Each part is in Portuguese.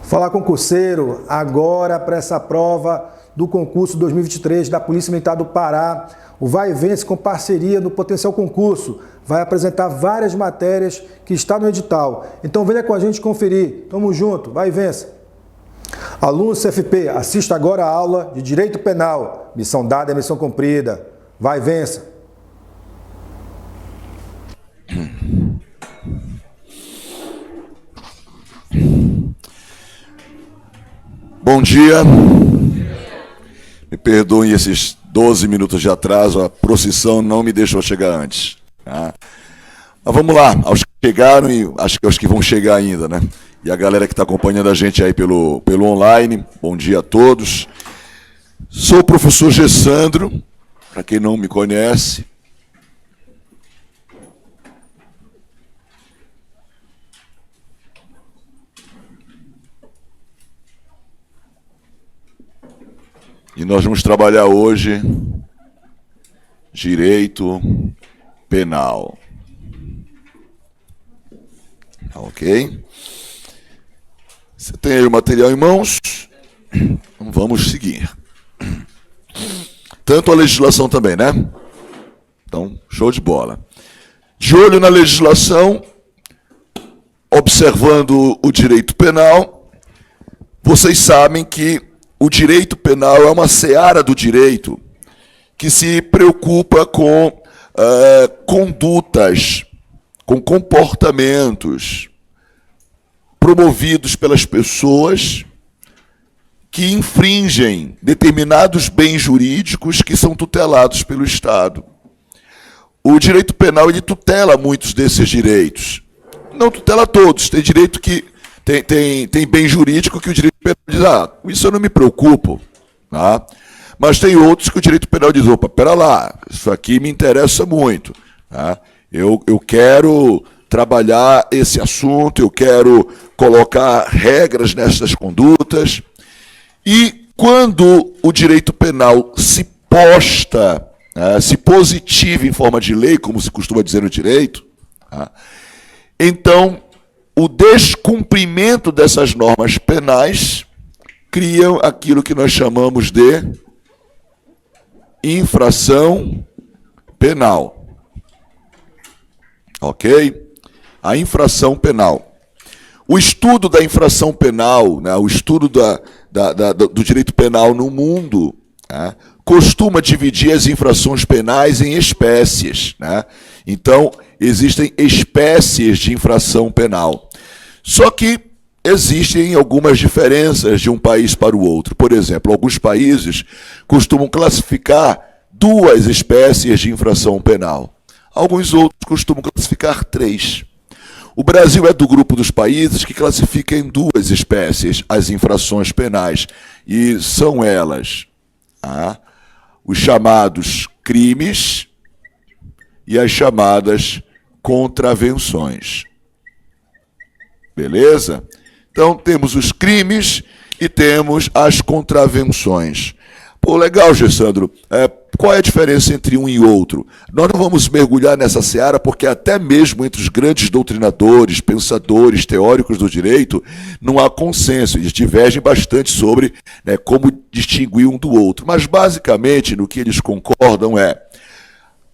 Fala, concurseiro, agora para essa prova do concurso 2023 da Polícia Militar do Pará, o Vai Vence com parceria no Potencial Concurso vai apresentar várias matérias que está no edital. Então venha com a gente conferir. Tamo junto, vai Vence. Alunos CFP, assista agora a aula de Direito Penal. Missão dada é missão cumprida. Vai Vence. Bom dia. Me perdoem esses 12 minutos de atraso, a procissão não me deixou chegar antes. Tá? Mas vamos lá, aos que chegaram e acho que aos que vão chegar ainda, né? E a galera que está acompanhando a gente aí pelo online, bom dia a todos. Sou o professor Gessandro, para quem não me conhece. E nós vamos trabalhar hoje direito penal. Ok? Você tem aí o material em mãos? Então vamos seguir. Tanto a legislação também, né? Então, show de bola. De olho na legislação, observando o direito penal, vocês sabem que o direito penal é uma seara do direito que se preocupa com condutas, com comportamentos promovidos pelas pessoas que infringem determinados bens jurídicos que são tutelados pelo Estado. O direito penal ele tutela muitos desses direitos. Não tutela todos, tem direito que tem bem jurídico que o direito penal diz, isso eu não me preocupo, tá? Mas tem outros que o direito penal diz, opa, pera lá, isso aqui me interessa muito, tá? Eu quero trabalhar esse assunto, eu quero colocar regras nessas condutas. E quando o direito penal se posta, se positiva em forma de lei, como se costuma dizer no direito, tá? Então o descumprimento dessas normas penais criam aquilo que nós chamamos de infração penal. Ok? A infração penal. O estudo da infração penal, né, o estudo do direito penal no mundo, né, costuma dividir as infrações penais em espécies, né? Então, existem espécies de infração penal. Só que existem algumas diferenças de um país para o outro. Por exemplo, alguns países costumam classificar 2 espécies de infração penal. Alguns outros costumam classificar 3. O Brasil é do grupo dos países que classifica em 2 espécies as infrações penais. E são elas, os chamados crimes e as chamadas contravenções. Beleza? Então, temos os crimes e temos as contravenções. Pô, legal, Gessandro. Qual é a diferença entre um e outro? Nós não vamos mergulhar nessa seara porque até mesmo entre os grandes doutrinadores, pensadores, teóricos do direito, não há consenso. Eles divergem bastante sobre, né, como distinguir um do outro. Mas, basicamente, no que eles concordam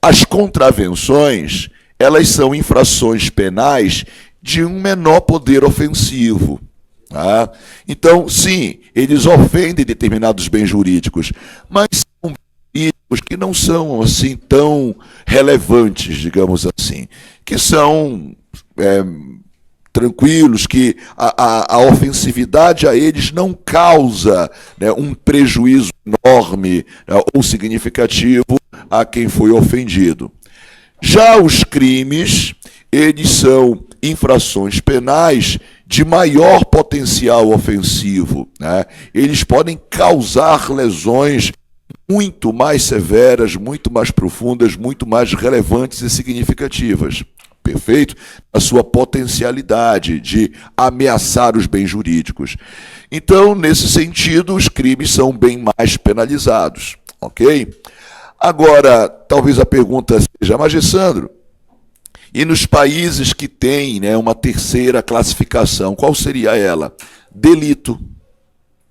as contravenções, elas são infrações penais de um menor poder ofensivo. Tá? Então, sim, eles ofendem determinados bens jurídicos, mas são jurídicos que não são assim tão relevantes, digamos assim, que são tranquilos, que a ofensividade a eles não causa, né, um prejuízo enorme, né, ou significativo a quem foi ofendido. Já os crimes, eles são infrações penais de maior potencial ofensivo, né? Eles podem causar lesões muito mais severas, muito mais profundas, muito mais relevantes e significativas. Perfeito? A sua potencialidade de ameaçar os bens jurídicos. Então, nesse sentido, os crimes são bem mais penalizados. Ok? Agora, talvez a pergunta seja, mas, Gessandro, E nos países que têm, né, uma terceira classificação, qual seria ela? Delito.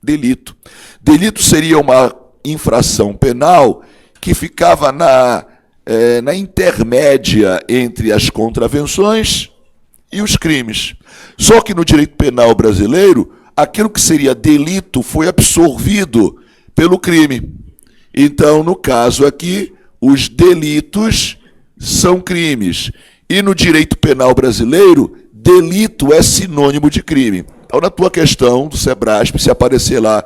Delito. Delito seria uma infração penal que ficava na intermédia entre as contravenções e os crimes. Só que no direito penal brasileiro, aquilo que seria delito foi absorvido pelo crime. Então, no caso aqui, os delitos são crimes. E no direito penal brasileiro, delito é sinônimo de crime. Então, na tua questão do Sebrasp, se aparecer lá,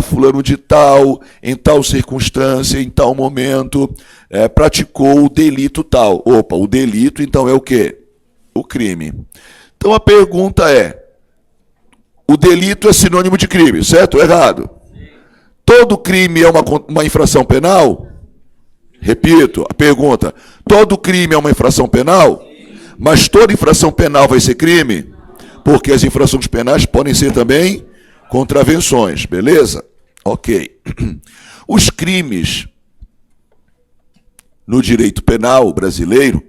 fulano de tal, em tal circunstância, em tal momento, praticou o delito tal. Opa, o delito, então, é o quê? O crime. Então, a pergunta é, o delito é sinônimo de crime, certo ou errado? Todo crime é uma infração penal? Repito, a pergunta, todo crime é uma infração penal? Mas toda infração penal vai ser crime? Porque as infrações penais podem ser também contravenções, beleza? Ok. Os crimes no direito penal brasileiro,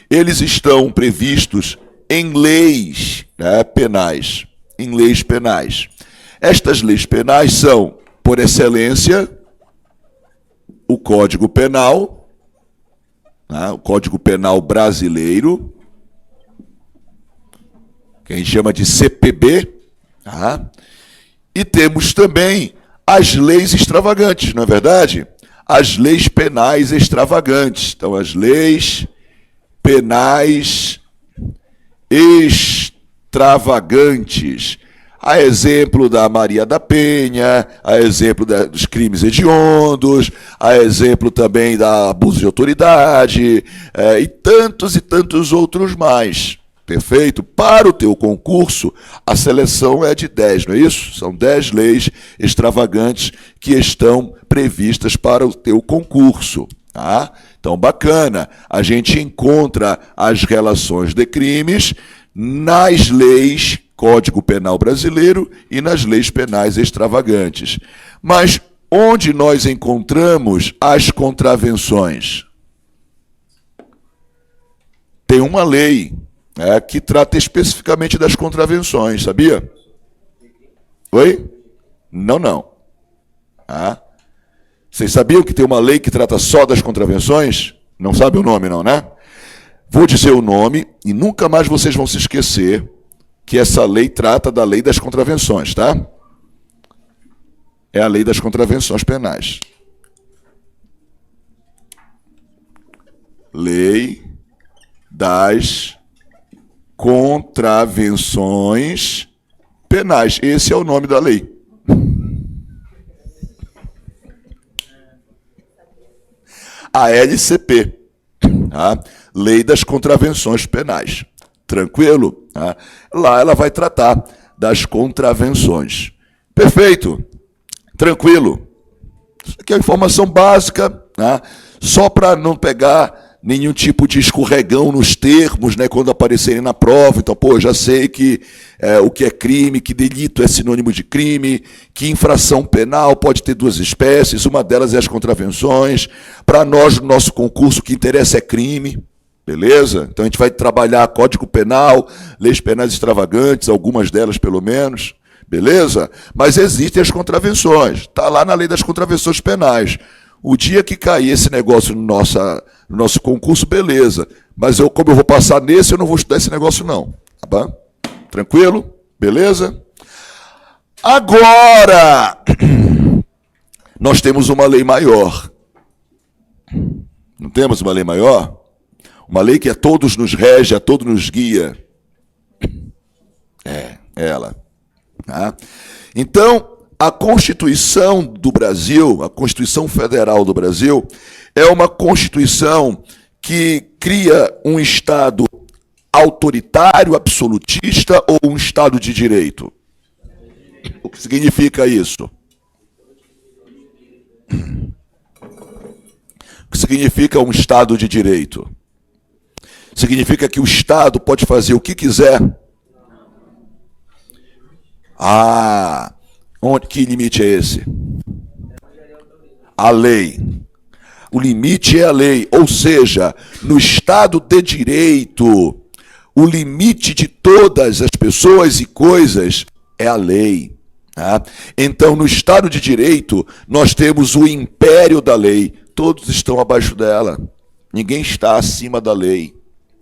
eles estão previstos em leis, né, penais. Em leis penais. Estas leis penais são, por excelência, o Código Penal, né, o Código Penal brasileiro, que a gente chama de CPB, tá? E temos também as leis extravagantes, não é verdade? As leis penais extravagantes. Então, as leis penais extravagantes. A exemplo da Maria da Penha, a exemplo dos crimes hediondos, a exemplo também da abuso de autoridade, e tantos outros mais. Perfeito? Para o teu concurso, a seleção é de 10, não é isso? São 10 leis extravagantes que estão previstas para o teu concurso. Tá? Então, bacana. A gente encontra as relações de crimes nas leis Código Penal brasileiro e nas leis penais extravagantes. Mas onde nós encontramos as contravenções? Tem uma lei que trata especificamente das contravenções, sabia? Oi? Não. Vocês sabiam que tem uma lei que trata só das contravenções? Não sabe o nome não, né? Vou dizer o nome e nunca mais vocês vão se esquecer que essa lei trata da lei das contravenções, tá? É a lei das contravenções penais. Lei das contravenções penais. Esse é o nome da lei. A LCP, tá? Lei das Contravenções Penais. Tranquilo? Tá? Lá ela vai tratar das contravenções. Perfeito? Tranquilo? Isso aqui é informação básica, tá? Só para não pegar nenhum tipo de escorregão nos termos, né, quando aparecerem na prova. Então, já sei que o que é crime, que delito é sinônimo de crime, que infração penal pode ter duas espécies, uma delas é as contravenções. Para nós, no nosso concurso, o que interessa é crime, beleza? Então, a gente vai trabalhar Código Penal, leis penais extravagantes, algumas delas pelo menos, beleza? Mas existem as contravenções, está lá na lei das contravenções penais. O dia que cair esse negócio no nosso concurso, beleza. Mas como eu vou passar nesse, eu não vou estudar esse negócio não. Tá bom? Tranquilo? Beleza? Agora, nós temos uma lei maior. Não temos uma lei maior? Uma lei que a todos nos rege, a todos nos guia. É ela. Tá? Então, a Constituição do Brasil, a Constituição Federal do Brasil, é uma Constituição que cria um Estado autoritário, absolutista ou um Estado de direito? O que significa isso? O que significa um Estado de direito? Significa que o Estado pode fazer o que quiser? Que limite é esse? A lei. O limite é a lei, ou seja, no Estado de Direito, o limite de todas as pessoas e coisas é a lei. Tá? Então, no Estado de Direito, nós temos o império da lei. Todos estão abaixo dela. Ninguém está acima da lei.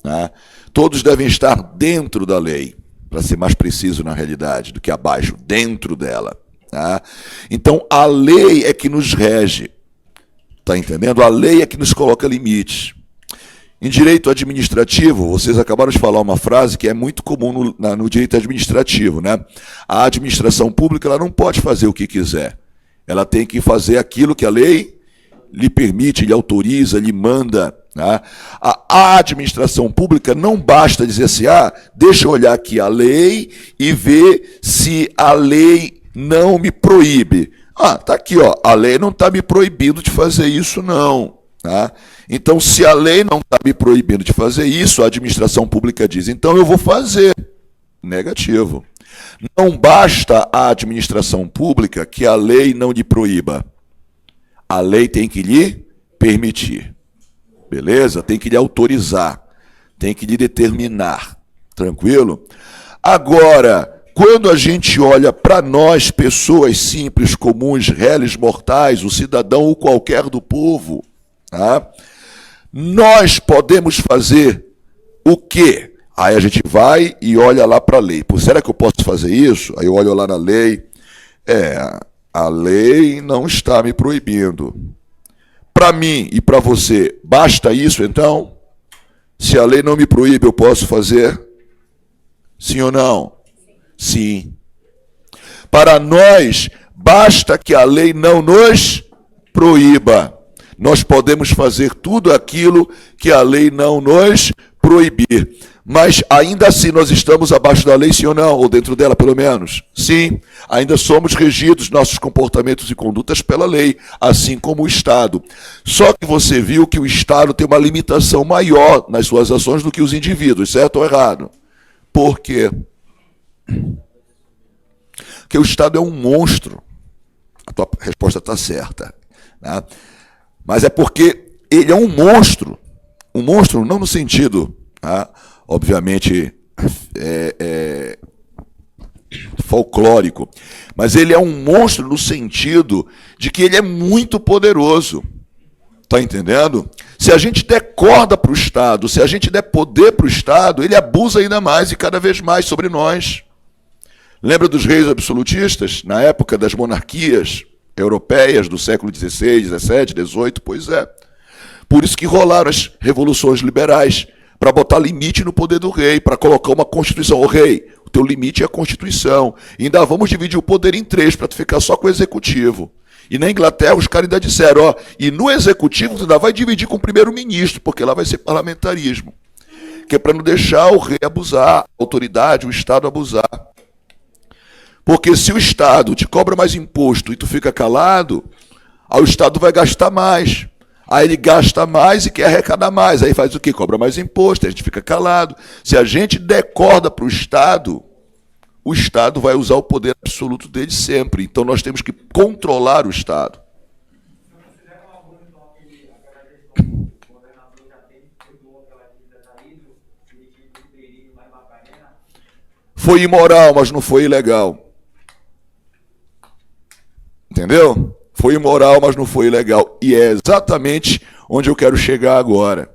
Tá? Todos devem estar dentro da lei, para ser mais preciso na realidade, do que abaixo, dentro dela. Tá? Então, a lei é que nos rege. Está entendendo? A lei é que nos coloca limites. Em direito administrativo, vocês acabaram de falar uma frase que é muito comum no direito administrativo, né? A administração pública ela não pode fazer o que quiser. Ela tem que fazer aquilo que a lei lhe permite, lhe autoriza, lhe manda. Né? A administração pública não basta dizer assim, deixa eu olhar aqui a lei e ver se a lei não me proíbe. Tá aqui, ó, a lei não está me proibindo de fazer isso, não. Tá? Então, se a lei não está me proibindo de fazer isso, a administração pública diz, então eu vou fazer. Negativo. Não basta a administração pública que a lei não lhe proíba. A lei tem que lhe permitir. Beleza? Tem que lhe autorizar. Tem que lhe determinar. Tranquilo? Agora, quando a gente olha para nós, pessoas simples, comuns, réis mortais, o cidadão ou qualquer do povo, tá? Nós podemos fazer o quê? Aí a gente vai e olha lá para a lei. Pô, será que eu posso fazer isso? Aí eu olho lá na lei. A lei não está me proibindo. Para mim e para você, basta isso então? Se a lei não me proíbe, eu posso fazer? Sim ou não? Sim. Para nós, basta que a lei não nos proíba. Nós podemos fazer tudo aquilo que a lei não nos proibir. Mas ainda assim nós estamos abaixo da lei, sim ou não? Ou dentro dela, pelo menos? Sim. Ainda somos regidos, nossos comportamentos e condutas pela lei, assim como o Estado. Só que você viu que o Estado tem uma limitação maior nas suas ações do que os indivíduos, certo ou errado? Por quê? Porque o Estado é um monstro. A tua resposta está certa. Né? Mas é porque ele é um monstro. Um monstro não no sentido, obviamente, folclórico, mas ele é um monstro no sentido de que ele é muito poderoso. Está entendendo? Se a gente der corda para o Estado, se a gente der poder para o Estado, ele abusa ainda mais e cada vez mais sobre nós. Lembra dos reis absolutistas, na época das monarquias europeias do século XVI, XVII, XVIII? Pois é. Por isso que rolaram as revoluções liberais, para botar limite no poder do rei, para colocar uma constituição. Ô rei, o teu limite é a Constituição. E ainda vamos dividir o poder em 3, para tu ficar só com o executivo. E na Inglaterra os caras ainda disseram, e no executivo tu ainda vai dividir com o primeiro-ministro, porque lá vai ser parlamentarismo. Que é para não deixar o rei abusar, a autoridade, o Estado abusar. Porque se o Estado te cobra mais imposto e tu fica calado, aí o Estado vai gastar mais. Aí ele gasta mais e quer arrecadar mais. Aí faz o quê? Cobra mais imposto, a gente fica calado. Se a gente der corda para o Estado vai usar o poder absoluto dele sempre. Então nós temos que controlar o Estado. Foi imoral, mas não foi ilegal. Entendeu? Foi imoral, mas não foi ilegal. E é exatamente onde eu quero chegar agora.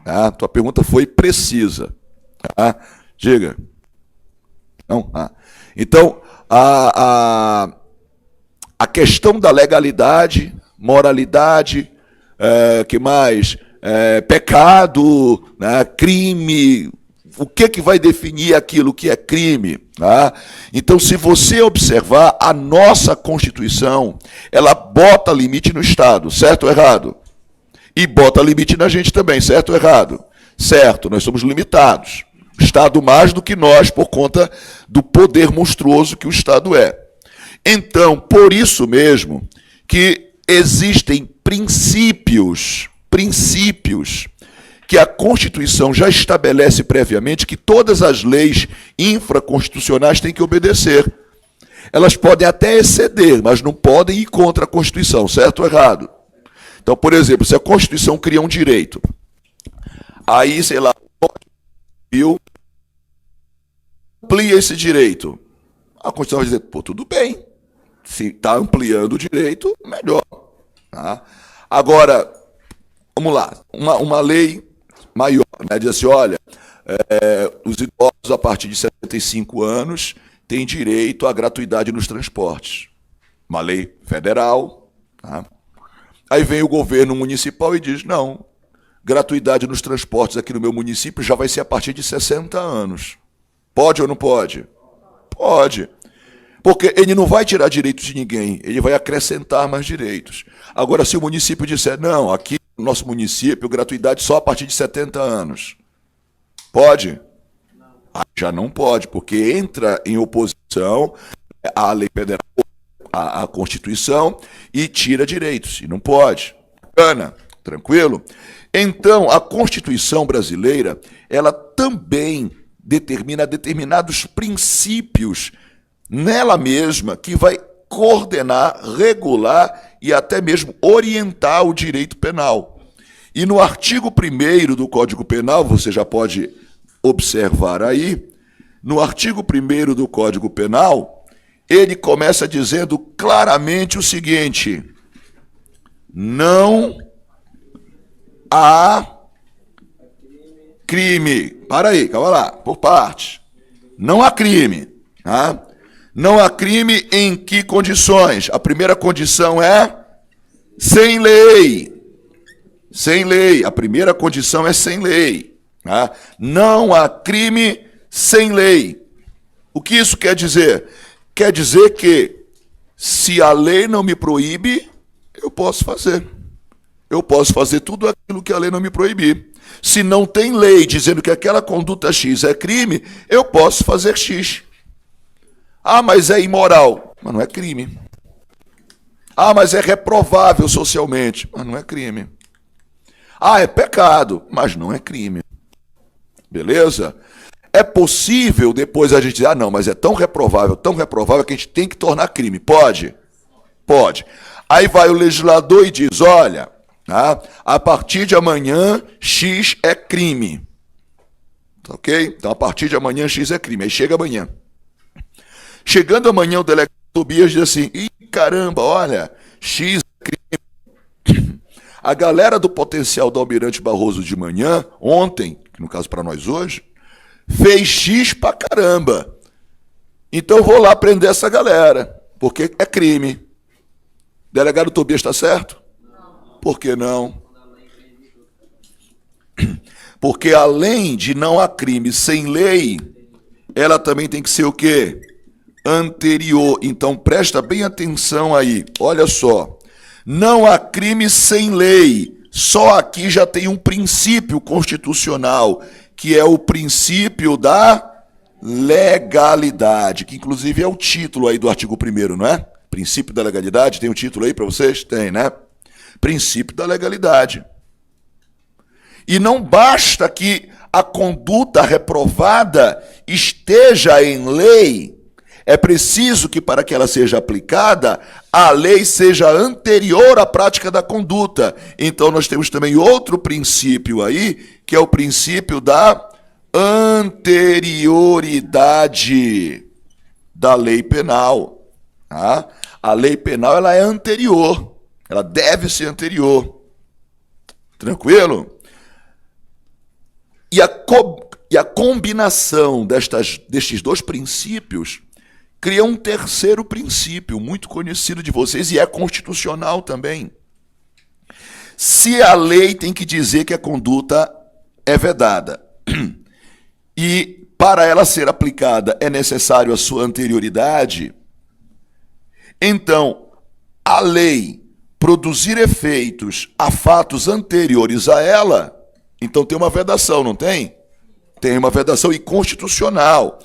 Tá? Tua pergunta foi precisa. Tá? Diga. Não? Então, a questão da legalidade, moralidade, que mais? Pecado, né? Crime. O que vai definir aquilo que é crime? Tá? Então, se você observar, a nossa Constituição, ela bota limite no Estado, certo ou errado? E bota limite na gente também, certo ou errado? Certo, nós somos limitados. O Estado mais do que nós, por conta do poder monstruoso que o Estado é. Então, por isso mesmo, que existem princípios que a Constituição já estabelece previamente que todas as leis infraconstitucionais têm que obedecer. Elas podem até exceder, mas não podem ir contra a Constituição, certo ou errado? Então, por exemplo, se a Constituição cria um direito, aí, sei lá, o Código Civil amplia esse direito. A Constituição vai dizer, pô, tudo bem. Se está ampliando o direito, melhor. Tá? Agora, vamos lá, uma lei maior, né, diz assim, olha, os idosos a partir de 75 anos têm direito à gratuidade nos transportes. Uma lei federal. Tá? Aí vem o governo municipal e diz, não, gratuidade nos transportes aqui no meu município já vai ser a partir de 60 anos. Pode ou não pode? Pode. Porque ele não vai tirar direitos de ninguém, ele vai acrescentar mais direitos. Agora, se o município disser, não, aqui no nosso município, gratuidade só a partir de 70 anos. Pode? Já não pode, porque entra em oposição à lei federal, à Constituição, e tira direitos, e não pode. Bacana, tranquilo? Então, a Constituição brasileira, ela também determina determinados princípios nela mesma que vai coordenar, regular e até mesmo orientar o direito penal. E no artigo 1º do Código Penal, você já pode observar aí, no artigo 1º do Código Penal, ele começa dizendo claramente o seguinte: não há crime. Para aí, calma lá, por partes. Não há crime. Tá? Não há crime em que condições? A primeira condição é sem lei. Sem lei. A primeira condição é sem lei. Tá? Não há crime sem lei. O que isso quer dizer? Quer dizer que se a lei não me proíbe, eu posso fazer. Eu posso fazer tudo aquilo que a lei não me proibir. Se não tem lei dizendo que aquela conduta X é crime, eu posso fazer X. Ah, mas é imoral. Mas não é crime. Ah, mas é reprovável socialmente. Mas não é crime. Ah, é pecado. Mas não é crime. Beleza? É possível depois a gente dizer, ah, não, mas é tão reprovável que a gente tem que tornar crime. Pode? Pode. Aí vai o legislador e diz, olha, tá, a partir de amanhã, X é crime. Ok? Então, a partir de amanhã, X é crime. Aí chega amanhã. Chegando amanhã, o delegado Tobias diz assim, ih, caramba, olha, X é crime. A galera do potencial do Almirante Barroso de manhã, ontem, que no caso para nós hoje, fez X pra caramba. Então eu vou lá prender essa galera, porque é crime. Delegado Tobias está certo? Não. Por que não? Porque além de não há crime sem lei, ela também tem que ser o quê? Anterior. Então presta bem atenção aí. Olha só. Não há crime sem lei. Só aqui já tem um princípio constitucional, que é o princípio da legalidade, que inclusive é o título aí do artigo 1º, não é? Princípio da legalidade, tem um título aí para vocês? Tem, né? Princípio da legalidade. E não basta que a conduta reprovada esteja em lei, é preciso que para que ela seja aplicada, a lei seja anterior à prática da conduta. Então nós temos também outro princípio aí, que é o princípio da anterioridade da lei penal. Tá? A lei penal ela é anterior, ela deve ser anterior. Tranquilo? E a combinação destes dois princípios cria um terceiro princípio, muito conhecido de vocês, e é constitucional também. Se a lei tem que dizer que a conduta é vedada, e para ela ser aplicada é necessário a sua anterioridade, então a lei produzir efeitos a fatos anteriores a ela, então tem uma vedação, não tem? Tem uma vedação inconstitucional.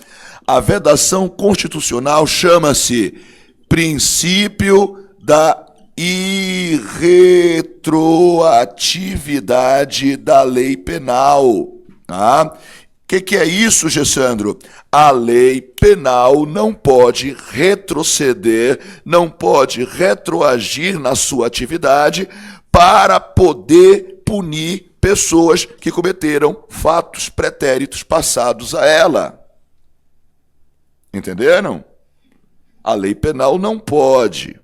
A vedação constitucional chama-se princípio da irretroatividade da lei penal. Tá? O que é isso, Gessandro? A lei penal não pode retroceder, não pode retroagir na sua atividade, para poder punir pessoas que cometeram fatos pretéritos passados a ela. Entenderam? A lei penal não pode.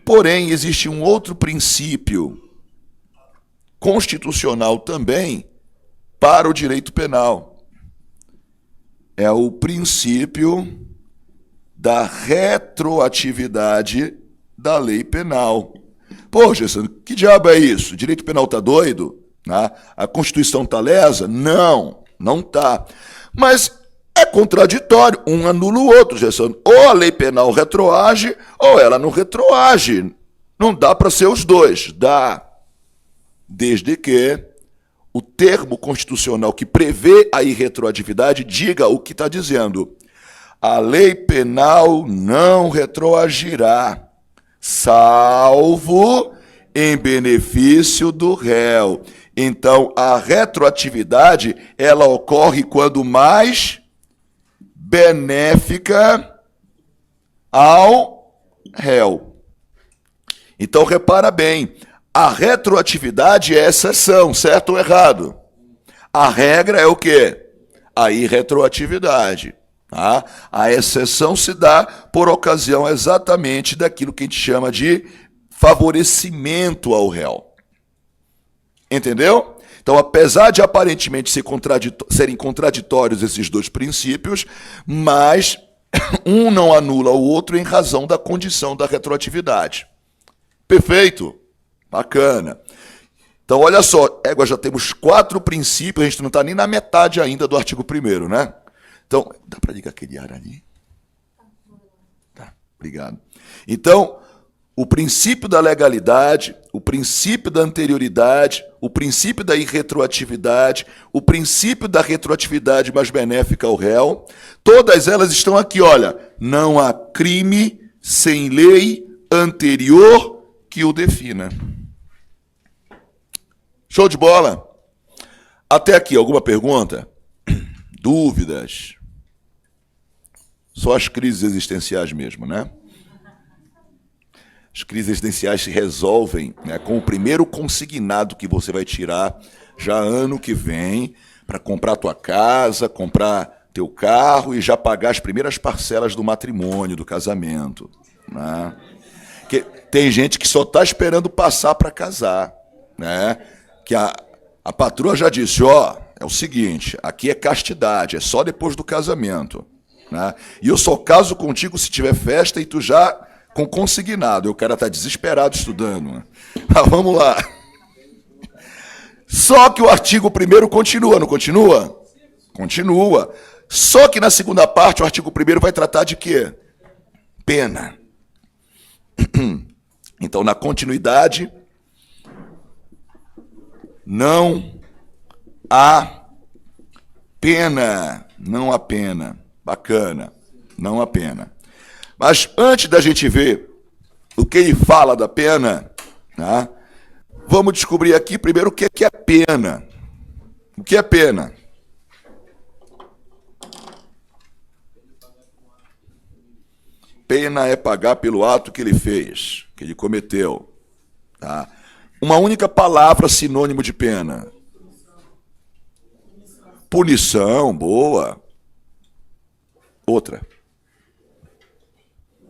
Porém, existe um outro princípio constitucional também para o direito penal. É o princípio da retroatividade da lei penal. Pô, Gerson, que diabo é isso? O direito penal está doido? A Constituição está lesa? Não, não está. Mas é contraditório, um anula o outro, Gerson. Ou a lei penal retroage, ou ela não retroage. Não dá para ser os dois. Dá. Desde que o termo constitucional que prevê a irretroatividade diga o que está dizendo. A lei penal não retroagirá, salvo em benefício do réu. Então, a retroatividade, ela ocorre quando mais benéfica ao réu. Então, repara bem, a retroatividade é exceção, certo ou errado? A regra é o quê? A irretroatividade. Tá? A exceção se dá por ocasião exatamente daquilo que a gente chama de favorecimento ao réu. Entendeu? Então, apesar de aparentemente serem contraditórios esses dois princípios, mas um não anula o outro em razão da condição da retroatividade. Perfeito? Bacana. Então, olha só, já temos 4 princípios, a gente não está nem na metade ainda do artigo 1º, né? Então, dá para ligar aquele ar ali? Tá, obrigado. Então, o princípio da legalidade, o princípio da anterioridade, o princípio da irretroatividade, o princípio da retroatividade mais benéfica ao réu, todas elas estão aqui, olha, não há crime sem lei anterior que o defina. Show de bola? Até aqui, alguma pergunta? Dúvidas? Só as crises existenciais mesmo, né? As crises existenciais se resolvem, né, com o primeiro consignado que você vai tirar já ano que vem para comprar tua casa, comprar teu carro e já pagar as primeiras parcelas do matrimônio, do casamento. Né? Que tem gente que só está esperando passar para casar, né? Que a patroa já disse, é o seguinte, aqui é castidade, é só depois do casamento. Né? E eu só caso contigo se tiver festa e tu já com consignado. O cara está desesperado estudando. Né? Mas vamos lá. Só que o artigo 1º continua, não continua? Continua. Só que na segunda parte o artigo 1º vai tratar de quê? Pena. Então, na continuidade, não há pena. Não há pena. Bacana. Não há pena. Mas antes da gente ver o que ele fala da pena, tá? Vamos descobrir aqui primeiro o que é pena. O que é pena? Pena é pagar pelo ato que ele fez, que ele cometeu. Tá? Uma única palavra sinônimo de pena. Punição, boa. Outra.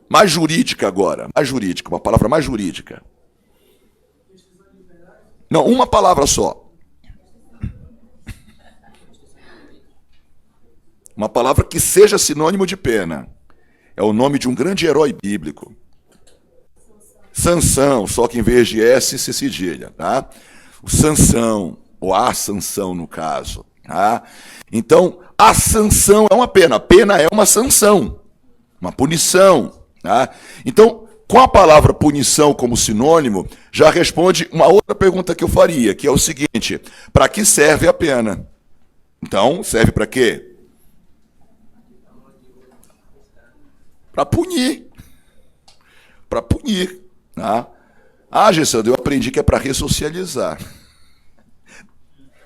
Mais jurídica agora. Mais jurídica, uma palavra mais jurídica. Não, uma palavra só. Uma palavra que seja sinônimo de pena. É o nome de um grande herói bíblico. Sansão, só que em vez de S, se cedilha, tá? O Sansão, ou a sanção no caso, tá? Então, a sanção é uma pena. A pena é uma sanção, uma punição, tá? Então, com a palavra punição como sinônimo, já responde uma outra pergunta que eu faria, que é o seguinte: para que serve a pena? Então, serve para quê? Para punir. Para punir. Tá? Ah, Gessandro, eu aprendi que é para ressocializar.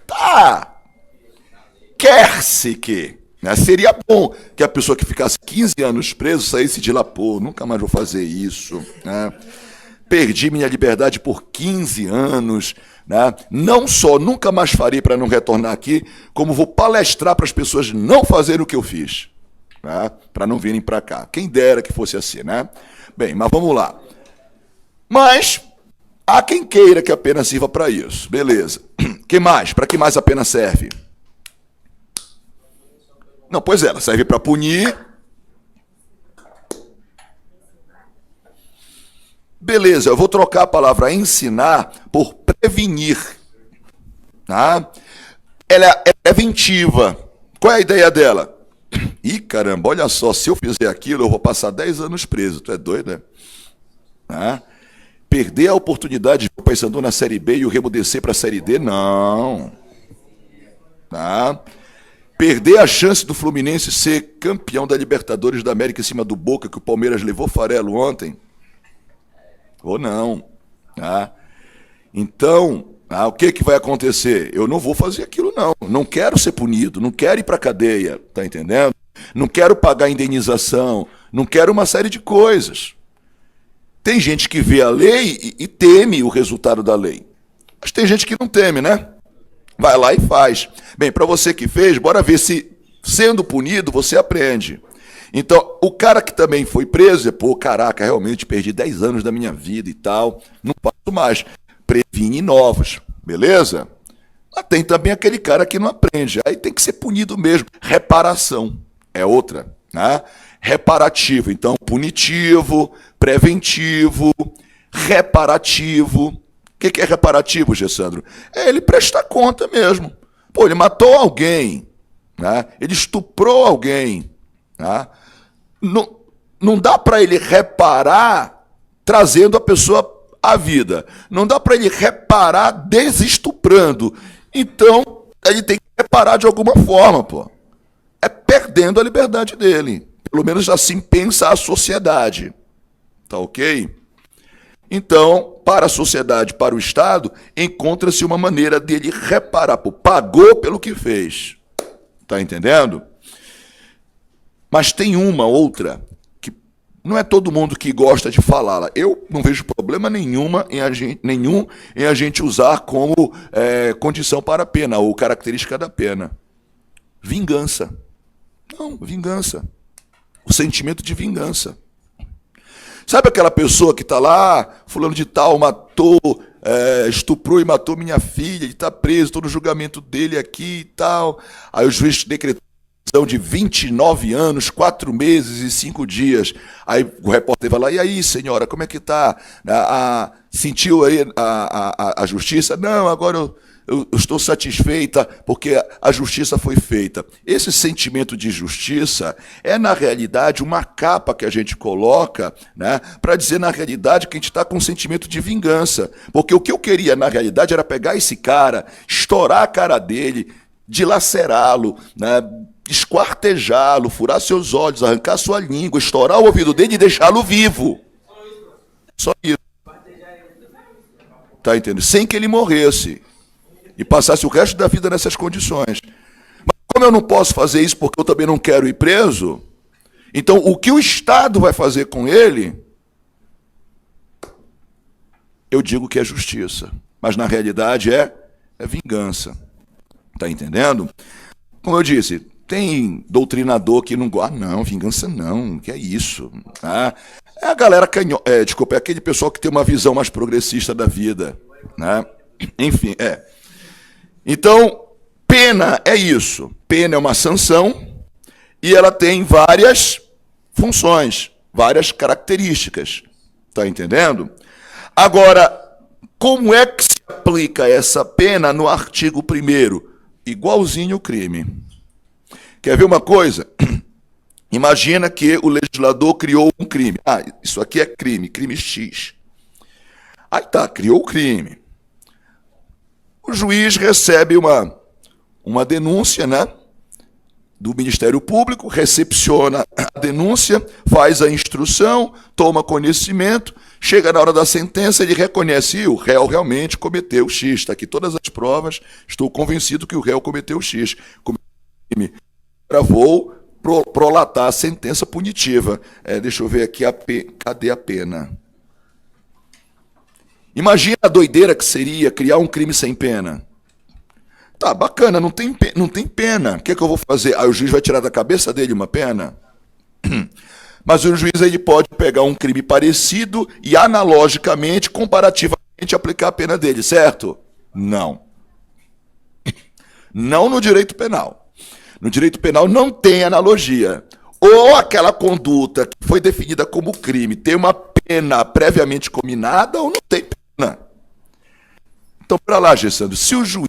Tá. Quer-se que. Né? Seria bom que a pessoa que ficasse 15 anos preso saísse de lá, pô, nunca mais vou fazer isso. Né? perdi minha liberdade por 15 anos, né? Não só nunca mais farei para não retornar aqui, como vou palestrar para as pessoas não fazerem o que eu fiz, né? Para não virem para cá. Quem dera que fosse assim, né? Bem, mas vamos lá. Mas há quem queira que a pena sirva para isso. Beleza. Que mais? Para que mais a pena serve? Não, pois é, ela serve para punir. Beleza, eu vou trocar a palavra ensinar por prevenir. Tá? Ela é preventiva. Qual é a ideia dela? Ih, caramba, olha só, se eu fizer aquilo, eu vou passar 10 anos preso. Tu é doido, né? Tá? Perder a oportunidade de o Paysandu na Série B e o Remo descer para a Série D? Não. Tá? Perder a chance do Fluminense ser campeão da Libertadores da América em cima do Boca, que o Palmeiras levou farelo ontem? Ou não. Tá? Então, o que vai acontecer? Eu não vou fazer aquilo, não. Não quero ser punido, não quero ir para a cadeia, tá entendendo? Não quero pagar indenização, não quero uma série de coisas. Tem gente que vê a lei e teme o resultado da lei. Mas tem gente que não teme, né? Vai lá e faz. Bem, para você que fez, bora ver se, sendo punido, você aprende. Então, o cara que também foi preso, pô, caraca, realmente perdi 10 anos da minha vida e tal, não faço mais. Previne novos, beleza? Mas tem também aquele cara que não aprende, aí tem que ser punido mesmo. Reparação é outra, né? Reparativo, então, punitivo, preventivo, reparativo. O que é reparativo, Gessandro? É ele prestar conta mesmo. Pô, ele matou alguém, né? Ele estuprou alguém, né? Não dá para ele reparar trazendo a pessoa à vida. Não dá para ele reparar desestuprando. Então, ele tem que reparar de alguma forma, pô. É perdendo a liberdade dele. Pelo menos assim pensa a sociedade. Tá ok? Então, para a sociedade, para o Estado, encontra-se uma maneira dele reparar. Pô, pagou pelo que fez. Tá entendendo? Mas tem uma outra que não é todo mundo que gosta de falá-la. Eu não vejo problema nenhum em a gente usar como condição para a pena, ou característica da pena. Vingança. Não, vingança. O sentimento de vingança. Sabe aquela pessoa que está lá, fulano de tal, matou, estuprou e matou minha filha, ele está preso, estou no julgamento dele aqui e tal. Aí o juiz decretou de 29 anos, 4 meses e 5 dias. Aí o repórter vai lá, e aí, senhora, como é que está? Sentiu aí a justiça? Não, agora eu estou satisfeita porque a justiça foi feita. Esse sentimento de justiça é, na realidade, uma capa que a gente coloca, né, para dizer, na realidade, que a gente está com um sentimento de vingança. Porque o que eu queria, na realidade, era pegar esse cara, estourar a cara dele, dilacerá-lo, né, esquartejá-lo, furar seus olhos, arrancar sua língua, estourar o ouvido dele e deixá-lo vivo. Só isso. Tá entendendo? Sem que ele morresse. E passasse o resto da vida nessas condições. Mas como eu não posso fazer isso porque eu também não quero ir preso, então o que o Estado vai fazer com ele, eu digo que é justiça. Mas na realidade é vingança. Tá entendendo? Como eu disse, tem doutrinador que não gosta. Não, vingança não, que é isso. É a galera desculpa, é aquele pessoal que tem uma visão mais progressista da vida, né? Enfim, Então, pena é isso. Pena é uma sanção e ela tem várias funções, várias características. Tá entendendo? Agora, como é que se aplica essa pena no artigo 1º? Igualzinho o crime. Quer ver uma coisa? Imagina que o legislador criou um crime. Isso aqui é crime, crime X. Aí tá, criou o crime. O juiz recebe uma denúncia, né, do Ministério Público, recepciona a denúncia, faz a instrução, toma conhecimento, chega na hora da sentença, ele reconhece que o réu realmente cometeu X. Está aqui todas as provas, estou convencido que o réu cometeu X. Agora vou prolatar a sentença punitiva. Deixa eu ver aqui, cadê a pena? Imagina a doideira que seria criar um crime sem pena. Tá, bacana, não tem pena. O que é que eu vou fazer? Aí o juiz vai tirar da cabeça dele uma pena? Mas o juiz ele pode pegar um crime parecido e analogicamente, comparativamente, aplicar a pena dele, certo? Não. Não no direito penal. No direito penal não tem analogia. Ou aquela conduta que foi definida como crime tem uma pena previamente combinada ou não tem pena. Então, para lá, Gessandro, se o juiz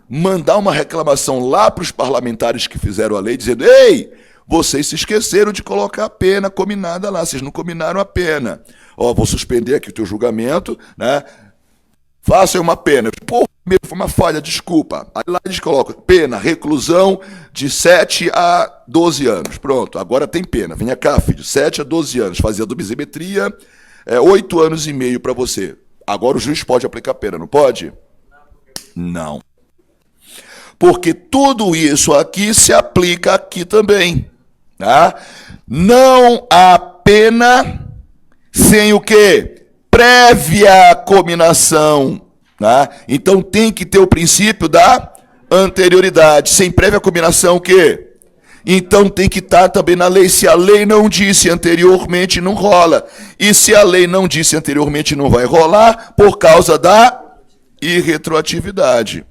mandar uma reclamação lá para os parlamentares que fizeram a lei, dizendo: ei, vocês se esqueceram de colocar a pena combinada lá, vocês não combinaram a pena. Ó, vou suspender aqui o teu julgamento, né? Façam uma pena. Pô, foi uma falha, desculpa. Aí lá eles colocam pena, reclusão de 7 a 12 anos. Pronto, agora tem pena. Venha cá, filho, 7 a 12 anos. Fazia dosimetria, 8 anos e meio para você. Agora o juiz pode aplicar pena, não pode? Não. Porque tudo isso aqui se aplica aqui também. Tá? Não há pena sem o quê? Prévia cominação. Tá? Então tem que ter o princípio da anterioridade. Sem prévia cominação, o quê? Então tem que estar também na lei. Se a lei não disse anteriormente, não rola. E se a lei não disse anteriormente, não vai rolar por causa da irretroatividade.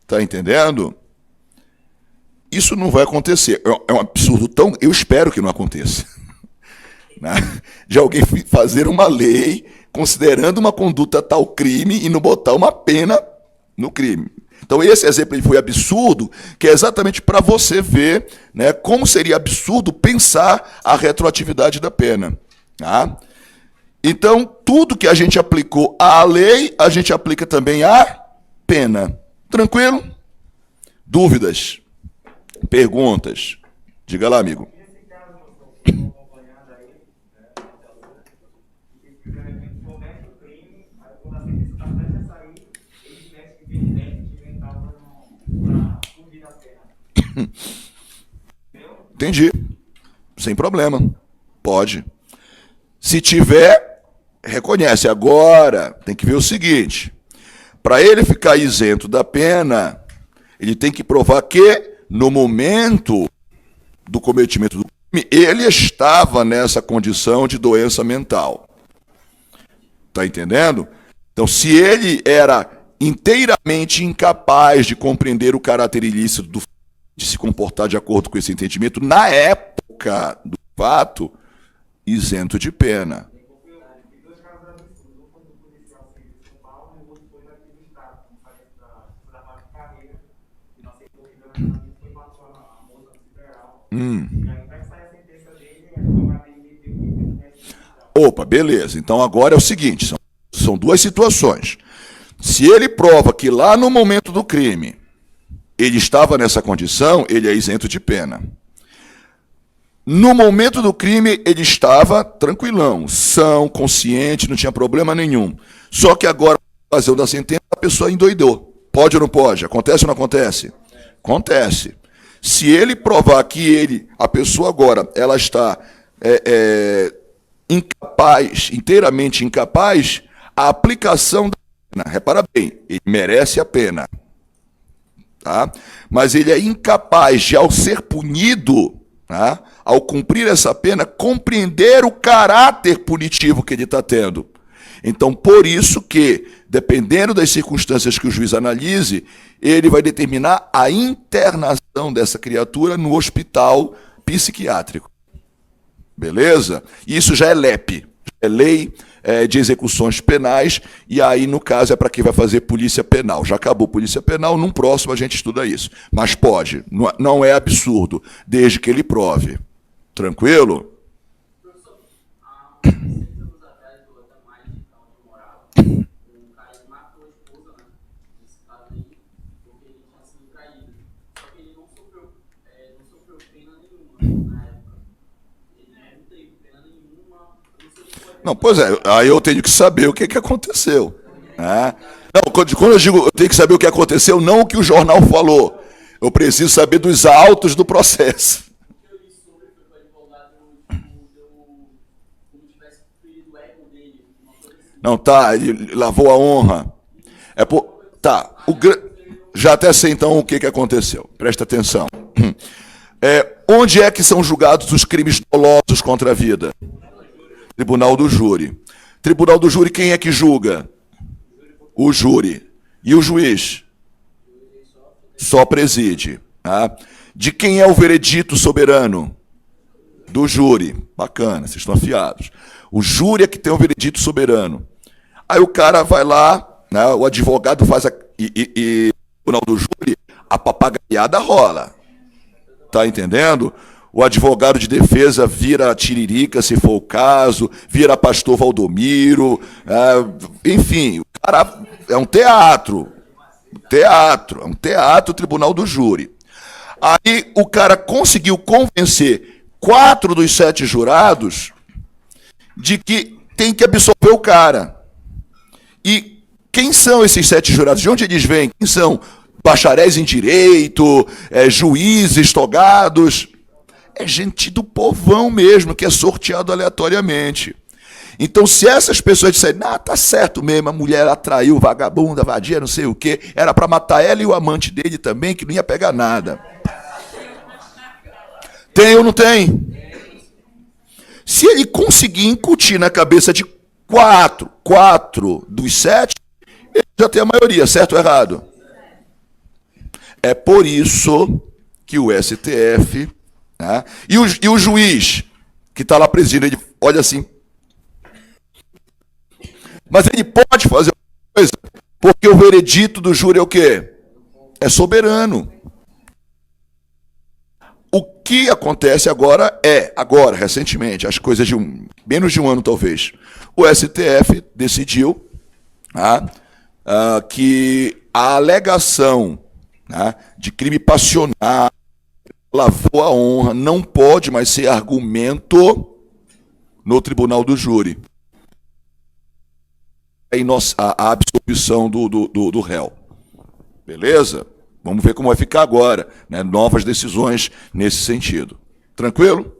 Tá entendendo? Isso não vai acontecer. É um absurdo tão... Eu espero que não aconteça. Né? De alguém fazer uma lei considerando uma conduta tal crime e não botar uma pena no crime. Então esse exemplo foi absurdo, que é exatamente para você ver, né, como seria absurdo pensar a retroatividade da pena. Tá? Então, tudo que a gente aplicou à lei, a gente aplica também à pena. Tranquilo? Dúvidas? Perguntas? Diga lá, amigo. Entendi. Sem problema. Pode. Se tiver, reconhece. Agora, tem que ver o seguinte. Para ele ficar isento da pena, ele tem que provar que, no momento do cometimento do crime, ele estava nessa condição de doença mental. Está entendendo? Então, se ele era inteiramente incapaz de compreender o caráter ilícito de se comportar de acordo com esse entendimento, na época do fato, isento de pena. Opa, beleza. Então agora é o seguinte, são duas situações. Se ele prova que lá no momento do crime ele estava nessa condição, ele é isento de pena. No momento do crime ele estava tranquilão, são, consciente, não tinha problema nenhum. Só que agora, na ocasião da sentença, a pessoa endoidou. Pode ou não pode? Acontece ou não acontece? Acontece. Se ele provar que a pessoa agora, ela está incapaz, inteiramente incapaz, a aplicação da pena, repara bem, ele merece a pena, tá? Mas ele é incapaz de, ao ser punido, tá? Ao cumprir essa pena, compreender o caráter punitivo que ele está tendo. Então, por isso que, dependendo das circunstâncias que o juiz analise, ele vai determinar a internação dessa criatura no hospital psiquiátrico. Beleza? Isso já é LEP, é Lei de Execuções Penais, e aí, no caso, é para quem vai fazer polícia penal. Já acabou polícia penal, num próximo a gente estuda isso. Mas pode, não é absurdo, desde que ele prove. Tranquilo? Não, pois é, aí eu tenho que saber o que aconteceu. Né? Não, quando eu digo eu tenho que saber o que aconteceu, não o que o jornal falou. Eu preciso saber dos autos do processo. Não, tá, ele lavou a honra. Tá, já até sei então o que aconteceu. Presta atenção. Onde é que são julgados os crimes dolosos contra a vida? Tribunal do júri. Tribunal do júri, quem é que julga? O júri. E o juiz? Só preside. Tá? De quem é o veredito soberano? Do júri. Bacana, vocês estão afiados. O júri é que tem o veredito soberano. Aí o cara vai lá, né, o advogado faz e o tribunal do júri, a papagaiada rola. Tá entendendo? O advogado de defesa vira tiririca, se for o caso, vira pastor Valdomiro, enfim, o cara é um teatro. É um teatro, o tribunal do júri. Aí o cara conseguiu convencer 4 dos 7 jurados de que tem que absolver o cara. E quem são esses 7 jurados? De onde eles vêm? Quem são? Bacharéis em direito, juízes togados? É gente do povão mesmo, que é sorteado aleatoriamente. Então, se essas pessoas disserem, tá certo mesmo, a mulher atraiu, vagabunda, vadia, não sei o quê, era para matar ela e o amante dele também, que não ia pegar nada. Tem ou não tem? Se ele conseguir incutir na cabeça de 4 dos 7, ele já tem a maioria, certo ou errado? É por isso que o STF, né, e o juiz que está lá presidindo, ele olha assim, mas ele pode fazer uma coisa, porque o veredito do júri é o quê? É soberano. O que acontece agora recentemente, as coisas de menos de um ano talvez, o STF decidiu que a alegação de crime passional, lavou a honra, não pode mais ser argumento no tribunal do júri. A absolvição do réu. Beleza? Vamos ver como vai ficar agora, né? Novas decisões nesse sentido. Tranquilo?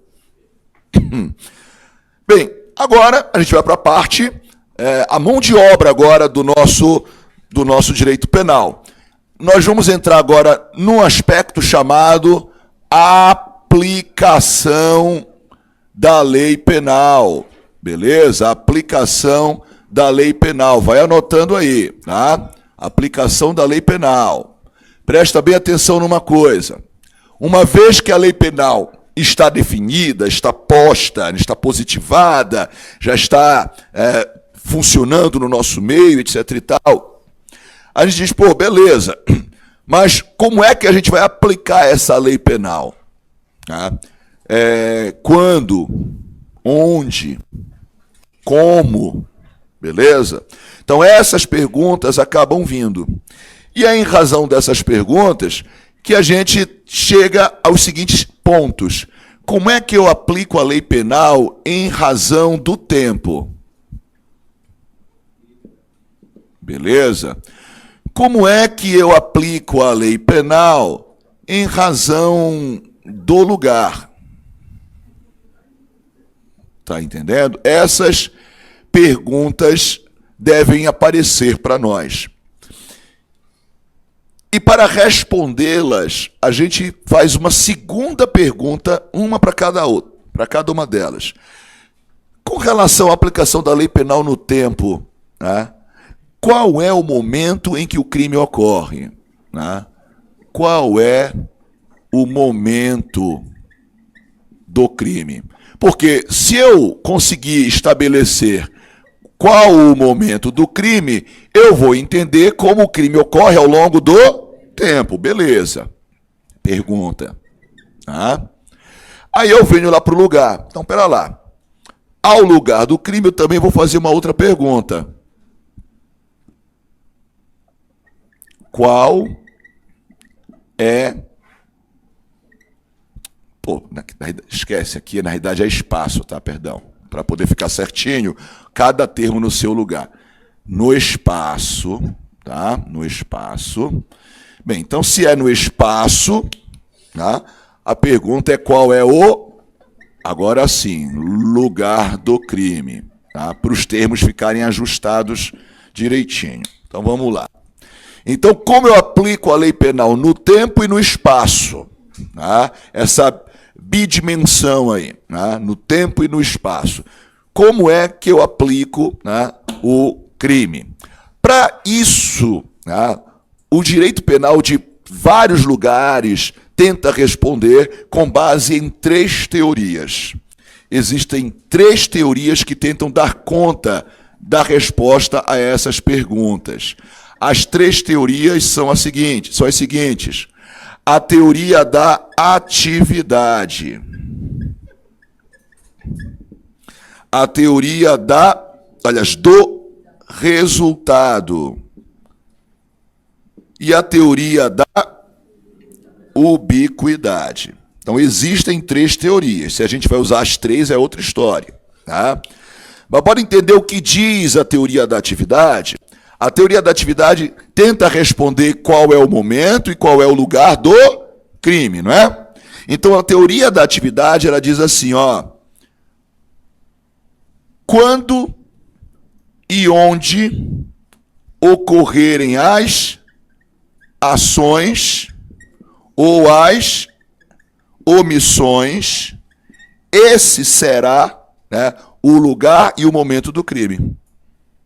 Bem, agora a gente vai para a parte, a mão de obra agora do nosso direito penal. Nós vamos entrar agora num aspecto chamado aplicação da lei penal. Beleza? Aplicação da lei penal. Vai anotando aí, tá? Aplicação da lei penal. Presta bem atenção numa coisa. Uma vez que a lei penal está definida, está posta, está positivada, já está funcionando no nosso meio, etc e tal, a gente diz, beleza, mas como é que a gente vai aplicar essa lei penal? Quando? Onde? Como? Beleza? Então essas perguntas acabam vindo. E é em razão dessas perguntas que a gente chega aos seguintes pontos. Como é que eu aplico a lei penal em razão do tempo? Beleza? Como é que eu aplico a lei penal em razão do lugar? Tá entendendo? Essas perguntas devem aparecer para nós. E para respondê-las, a gente faz uma segunda pergunta, uma para cada uma delas. Com relação à aplicação da lei penal no tempo, né? Qual é o momento em que o crime ocorre? Né? Qual é o momento do crime? Porque se eu conseguir estabelecer qual o momento do crime, eu vou entender como o crime ocorre ao longo do tempo. Beleza. Pergunta. Aí eu venho lá para o lugar. Então, pera lá. Ao lugar do crime, eu também vou fazer uma outra pergunta. Qual é... esquece, aqui na realidade é espaço, tá? Perdão. Para poder ficar certinho, cada termo no seu lugar. No espaço, tá? No espaço. Bem, então se é no espaço, tá? A pergunta é qual é o, agora sim, lugar do crime. tá? Para os termos ficarem ajustados direitinho. Então vamos lá. Então, como eu aplico a lei penal no tempo e no espaço? Tá? Essa bidimensão aí, tá? No tempo e no espaço. Como é que eu aplico, tá, o crime? Para isso, tá, o direito penal de vários lugares tenta responder com base em 3 teorias. Existem 3 teorias que tentam dar conta da resposta a essas perguntas. As 3 teorias são as seguintes. A teoria da atividade. A teoria do resultado. E a teoria da ubiquidade. Então, existem 3 teorias. Se a gente vai usar as 3, é outra história. Tá? Mas pode entender o que diz a teoria da atividade? A teoria da atividade tenta responder qual é o momento e qual é o lugar do crime, não é? Então, a teoria da atividade, ela diz assim, ó, quando e onde ocorrerem as ações ou as omissões, esse será, né, o lugar e o momento do crime.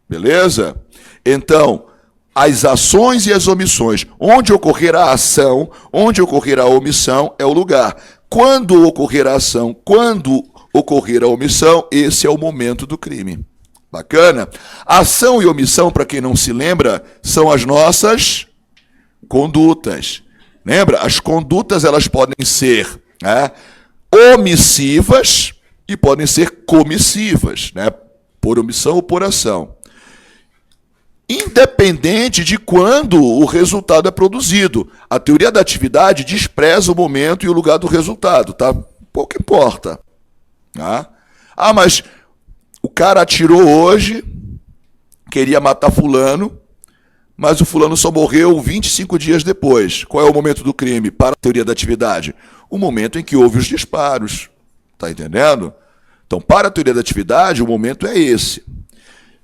Beleza? Então, as ações e as omissões, onde ocorrer a ação, onde ocorrer a omissão, é o lugar. Quando ocorrer a ação, quando ocorrer a omissão, esse é o momento do crime. Bacana? Ação e omissão, para quem não se lembra, são as nossas condutas. Lembra? As condutas, elas podem ser, né, omissivas e podem ser comissivas, né, por omissão ou por ação. Independente de quando o resultado é produzido. A teoria da atividade despreza o momento e o lugar do resultado, tá? Pouco importa. Tá? Ah, mas o cara atirou hoje, queria matar fulano, mas o fulano só morreu 25 dias depois. Qual é o momento do crime para a teoria da atividade? O momento em que houve os disparos. Tá entendendo? Então, para a teoria da atividade, o momento é esse.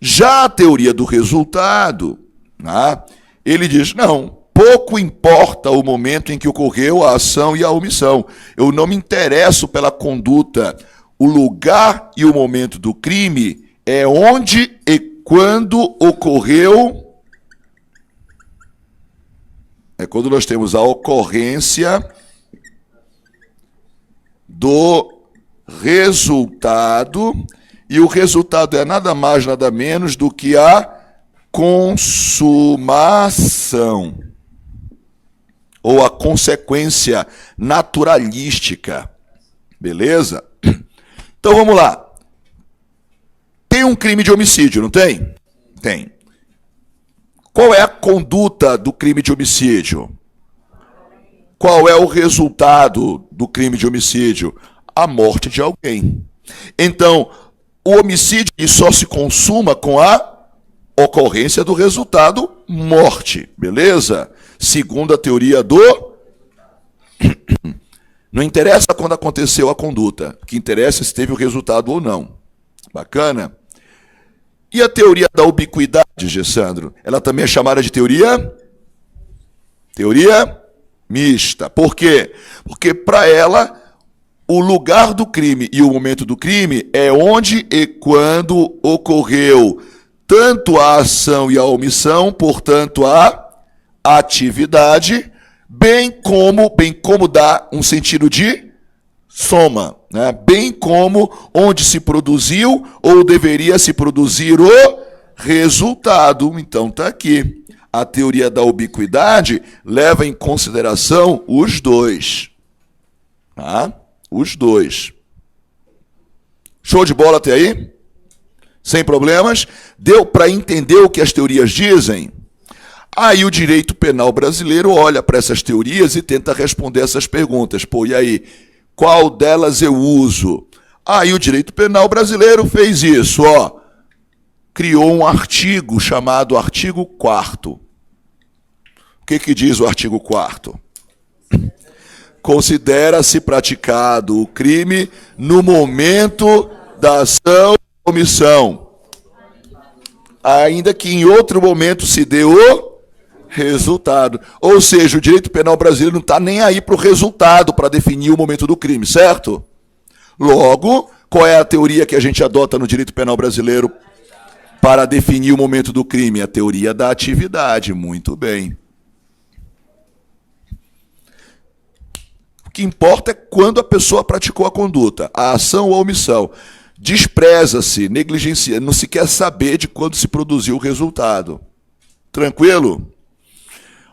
Já a teoria do resultado, né, ele diz, não, pouco importa o momento em que ocorreu a ação e a omissão. Eu não me interesso pela conduta. O lugar e o momento do crime é onde e quando ocorreu. É quando nós temos a ocorrência do resultado, e o resultado é nada mais, nada menos do que a consumação, ou a consequência naturalística. Beleza? Então vamos lá. Tem um crime de homicídio, não tem? Tem. Qual é a conduta do crime de homicídio? Qual é o resultado do crime de homicídio? A morte de alguém. Então, o homicídio só se consuma com a ocorrência do resultado morte, beleza? Segundo a teoria do... Não interessa quando aconteceu a conduta, o que interessa é se teve o resultado ou não. Bacana? E a teoria da ubiquidade, Gessandro? Ela também é chamada de teoria mista. Por quê? Porque para ela, o lugar do crime e o momento do crime é onde e quando ocorreu tanto a ação e a omissão, portanto a atividade, bem como dá um sentido de soma, né? Bem como onde se produziu ou deveria se produzir o resultado. Então está aqui. A teoria da ubiquidade leva em consideração os dois. Tá? Os dois. Show de bola até aí? Sem problemas? Deu para entender o que as teorias dizem? Aí o direito penal brasileiro olha para essas teorias e tenta responder essas perguntas. Pô, e aí? Qual delas eu uso? Aí o direito penal brasileiro fez isso, ó. Criou um artigo chamado artigo 4º. O que diz o artigo 4º? Considera-se praticado o crime no momento da ação ou omissão. ainda que em outro momento se dê o resultado. Ou seja, o direito penal brasileiro não está nem aí para o resultado, para definir o momento do crime, certo? Logo, qual é a teoria que a gente adota no direito penal brasileiro para definir o momento do crime? A teoria da atividade. Muito bem. O que importa é quando a pessoa praticou a conduta, a ação ou a omissão. Despreza-se, negligencia, não se quer saber de quando se produziu o resultado. Tranquilo?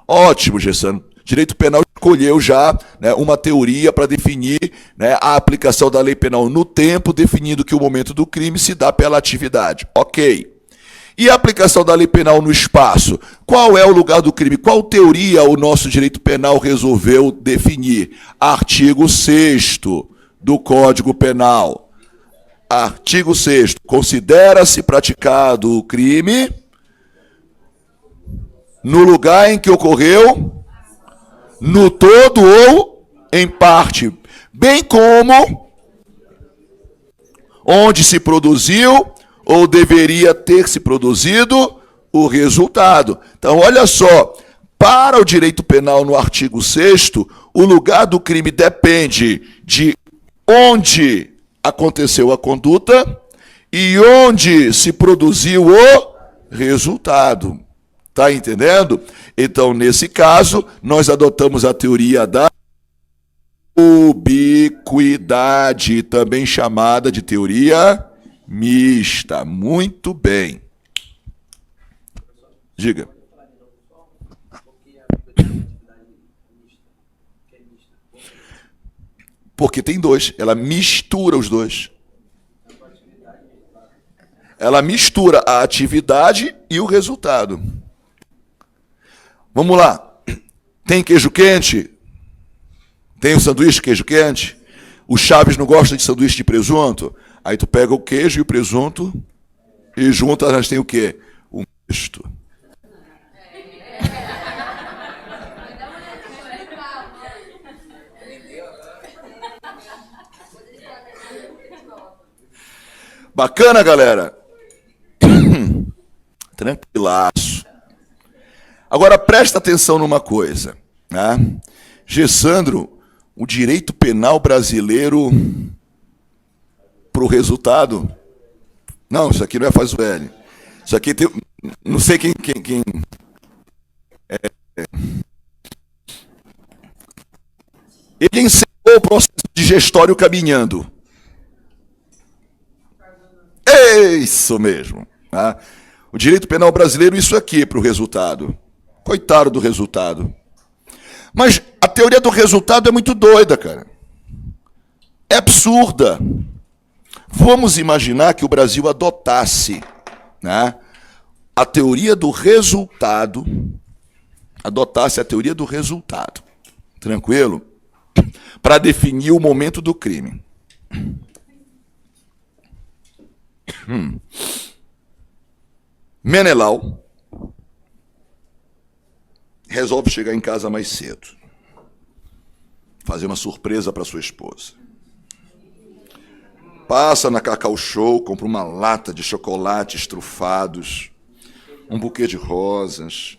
Ótimo, Gessano. Direito penal escolheu já, né, uma teoria para definir, né, a aplicação da lei penal no tempo, definindo que o momento do crime se dá pela atividade. Ok. E a aplicação da lei penal no espaço? Qual é o lugar do crime? Qual teoria o nosso direito penal resolveu definir? Artigo 6º do Código Penal. Artigo 6º. Considera-se praticado o crime no lugar em que ocorreu, no todo ou em parte, bem como onde se produziu ou deveria ter se produzido o resultado. Então, olha só, para o direito penal no artigo 6º, o lugar do crime depende de onde aconteceu a conduta e onde se produziu o resultado. Está entendendo? Então, nesse caso, nós adotamos a teoria da ubiquidade, também chamada de teoria mista. Muito bem. Diga. Porque tem dois. Ela mistura os dois. Ela mistura a atividade e o resultado. Vamos lá. Tem queijo quente? Tem o sanduíche de queijo quente? O Chaves não gosta de sanduíche de presunto? Aí tu pega o queijo e o presunto e junta, nós tem o quê? Um misto. Bacana, galera? Tranquilaço. Agora, presta atenção numa coisa, né? Gessandro, o direito penal brasileiro para o resultado... Não, isso aqui não é faz o L. Isso aqui tem... Não sei quem... Ele encerrou o processo digestório caminhando. É isso mesmo. Tá? O direito penal brasileiro, isso aqui para o resultado. Coitado do resultado. Mas a teoria do resultado é muito doida, cara. É absurda. Vamos imaginar que o Brasil adotasse, né, a teoria do resultado, adotasse a teoria do resultado, tranquilo? Para definir o momento do crime. Menelau resolve chegar em casa mais cedo, fazer uma surpresa para sua esposa. Passa na Cacau Show, compra uma lata de chocolates trufados, um buquê de rosas.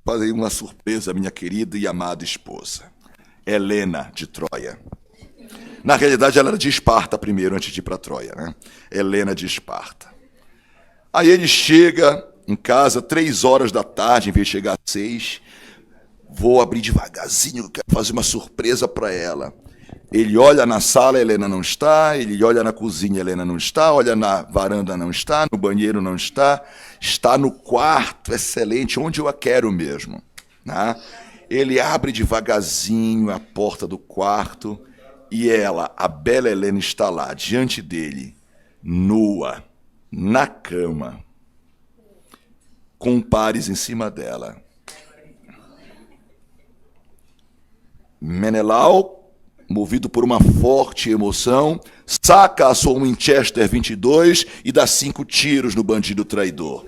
Faz aí uma surpresa à minha querida e amada esposa, Helena de Troia. Na realidade, ela era de Esparta primeiro, antes de ir para Troia, né? Helena de Esparta. Aí ele chega em casa, 3 horas da tarde, em vez de chegar às 6. Vou abrir devagarzinho, quero fazer uma surpresa para ela. Ele olha na sala, Helena não está. Ele olha na cozinha, Helena não está. Olha na varanda, não está. No banheiro, não está. Está no quarto, excelente, onde eu a quero mesmo, né? Ele abre devagarzinho a porta do quarto e ela, a bela Helena, está lá, diante dele, nua, na cama, com pares em cima dela. Menelau, movido por uma forte emoção, saca a sua Winchester 22 e dá 5 tiros no bandido traidor.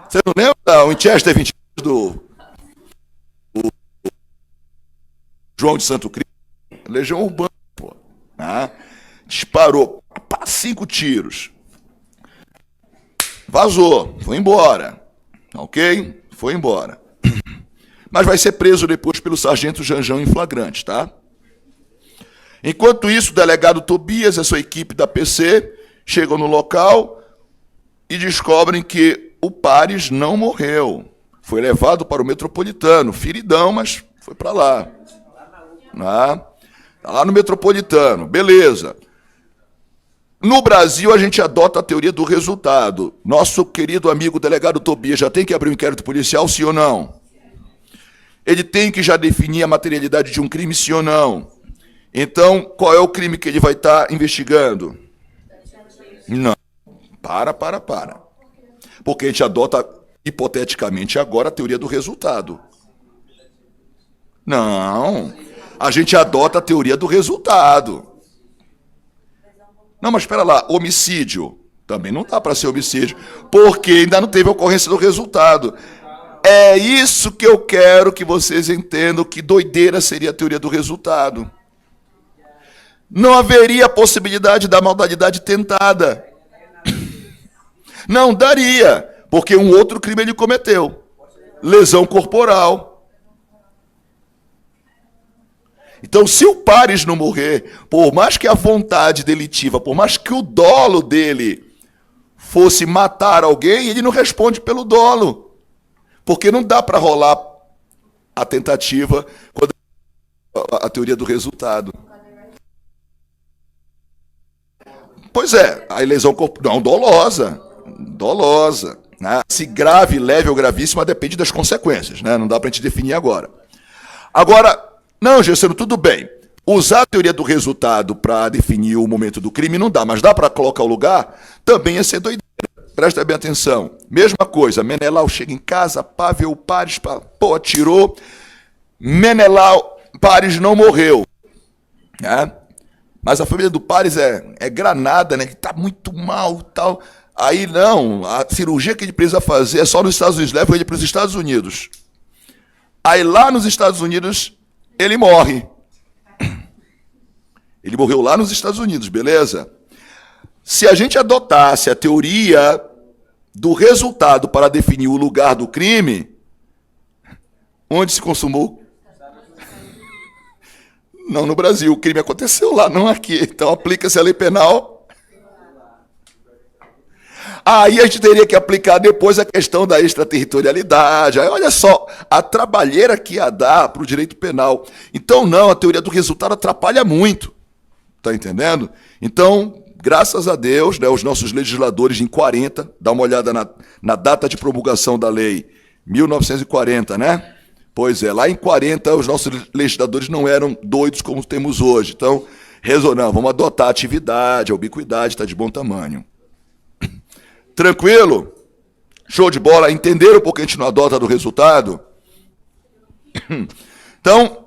Você não lembra da Winchester 22 do João de Santo Cristo? Legião Urbana, pô. Ah, disparou. 5 tiros. Vazou, foi embora. Ok? Foi embora. Mas vai ser preso depois pelo sargento Janjão em flagrante, tá? Enquanto isso, o delegado Tobias e a sua equipe da PC chegam no local e descobrem que o Pares não morreu. Foi levado para o Metropolitano, feridão, mas foi para lá. Está lá no Metropolitano, beleza. No Brasil, a gente adota a teoria do resultado. Nosso querido amigo delegado Tobias já tem que abrir um inquérito policial, sim ou não? Ele tem que já definir a materialidade de um crime, sim ou não? Então, qual é o crime que ele vai estar investigando? Não. Para. Porque a gente adota, hipoteticamente, agora a teoria do resultado. Não. A gente adota a teoria do resultado. Não, mas espera lá, homicídio. Também não dá para ser homicídio, porque ainda não teve ocorrência do resultado. É isso que eu quero que vocês entendam, que doideira seria a teoria do resultado. Não haveria possibilidade da modalidade tentada. Não daria, porque um outro crime ele cometeu. Lesão corporal. Então, se o Pares não morrer, por mais que a vontade delitiva, por mais que o dolo dele fosse matar alguém, ele não responde pelo dolo. Porque não dá para rolar a tentativa quando a teoria do resultado. Pois é, a lesão corporal, não, dolosa. Né? Se grave, leve ou gravíssima, depende das consequências, né? Não dá para a gente definir agora. Agora, não, Gesseno, tudo bem. Usar a teoria do resultado para definir o momento do crime não dá, mas dá para colocar o lugar? Também ia ser doideira. Presta bem atenção. Mesma coisa, Menelau chega em casa, pá, vê o Pares, pô, atirou. Menelau, Pares não morreu. Né? Mas a família do Pares é granada, né? Que tá muito mal e tal. Aí não, a cirurgia que ele precisa fazer é só nos Estados Unidos, leva ele para os Estados Unidos. Aí lá nos Estados Unidos, ele morre. Ele morreu lá nos Estados Unidos, beleza? Se a gente adotasse a teoria do resultado para definir o lugar do crime, onde se consumou? Não no Brasil, o crime aconteceu lá, não aqui. Então aplica-se a lei penal. Aí a gente teria que aplicar depois a questão da extraterritorialidade. Aí olha só, a trabalheira que ia dar para o direito penal. Então não, a teoria do resultado atrapalha muito. Está entendendo? Então, graças a Deus, né, os nossos legisladores em 40, dá uma olhada na data de promulgação da lei, 1940, né? Pois é, lá em 40 os nossos legisladores não eram doidos como temos hoje. Então, não, vamos adotar a atividade, a ubiquidade, está de bom tamanho. Tranquilo? Show de bola? Entenderam por que a gente não adota do resultado? Então,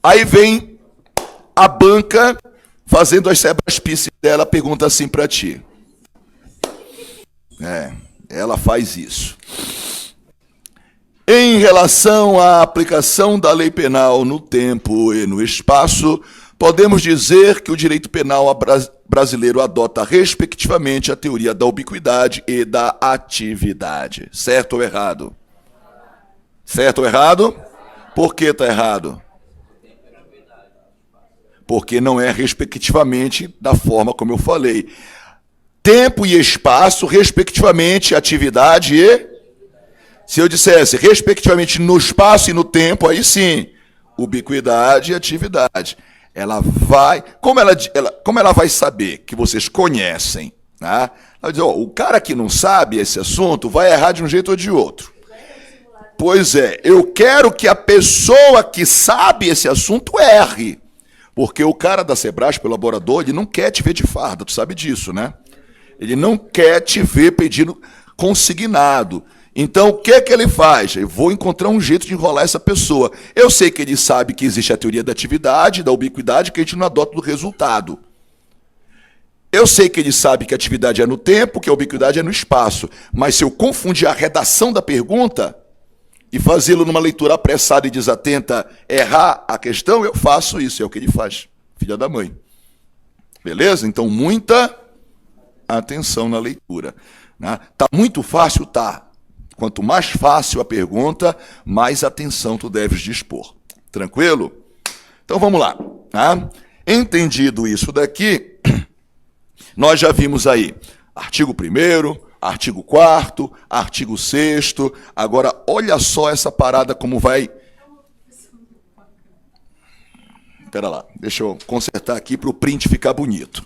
aí vem a banca fazendo as sebraspices dela, pergunta assim para ti. Ela faz isso. Em relação à aplicação da lei penal no tempo e no espaço, podemos dizer que o direito penal brasileiro adota respectivamente a teoria da ubiquidade e da atividade. Certo ou errado? Certo ou errado? Por que está errado? Porque não é respectivamente da forma como eu falei. Tempo e espaço, respectivamente, atividade e... Se eu dissesse, respectivamente, no espaço e no tempo, aí sim, ubiquidade e atividade. Ela vai... Como ela vai saber que vocês conhecem? Né? Ela vai dizer, o cara que não sabe esse assunto vai errar de um jeito ou de outro. Pois é, eu quero que a pessoa que sabe esse assunto erre. Porque o cara da Sebrasp, o elaborador, ele não quer te ver de farda, tu sabe disso, né? Ele não quer te ver pedindo consignado. Então, o que é que ele faz? Eu vou encontrar um jeito de enrolar essa pessoa. Eu sei que ele sabe que existe a teoria da atividade, da ubiquidade, que a gente não adota do resultado. Eu sei que ele sabe que a atividade é no tempo, que a ubiquidade é no espaço. Mas se eu confundir a redação da pergunta e fazê-lo numa leitura apressada e desatenta, errar a questão, eu faço isso. É o que ele faz, filha da mãe. Beleza? Então, muita atenção na leitura. Né? Tá muito fácil? Tá. Quanto mais fácil a pergunta, mais atenção tu deves dispor. Tranquilo? Então vamos lá. Tá? Entendido isso daqui, nós já vimos aí artigo 1º, artigo 4º, artigo 6º. Agora, olha só essa parada como vai... Espera lá, deixa eu consertar aqui para o print ficar bonito.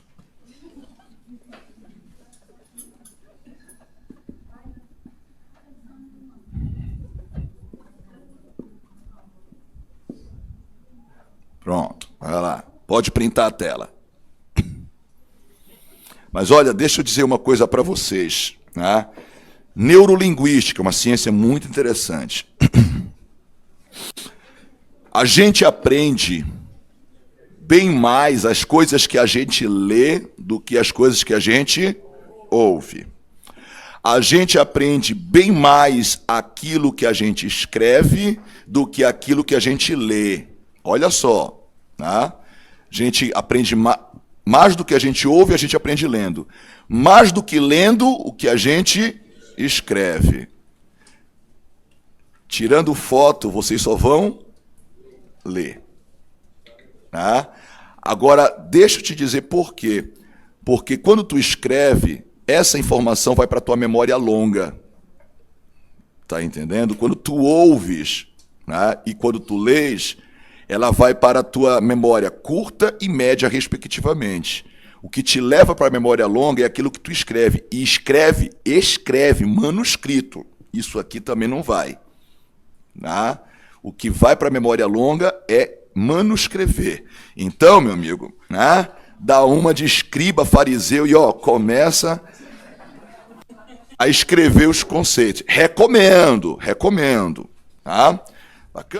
Pronto, vai lá. Pode printar a tela. Mas olha, deixa eu dizer uma coisa para vocês. Né? Neurolinguística, uma ciência muito interessante. A gente aprende bem mais as coisas que a gente lê do que as coisas que a gente ouve. A gente aprende bem mais aquilo que a gente escreve do que aquilo que a gente lê. Olha só, né? A gente aprende mais do que a gente ouve, a gente aprende lendo. Mais do que lendo, o que a gente escreve. Tirando foto, vocês só vão ler. Tá? Agora, deixa eu te dizer por quê. Porque quando tu escreve, essa informação vai para a tua memória longa. Tá entendendo? Quando tu ouves, né, e quando tu lês, ela vai para a tua memória curta e média, respectivamente. O que te leva para a memória longa é aquilo que tu escreve. E escreve, manuscrito. Isso aqui também não vai. Tá? O que vai para a memória longa é manuscrever. Então, meu amigo, né, dá uma de escriba fariseu e começa a escrever os conceitos. Recomendo. Tá? Bacana?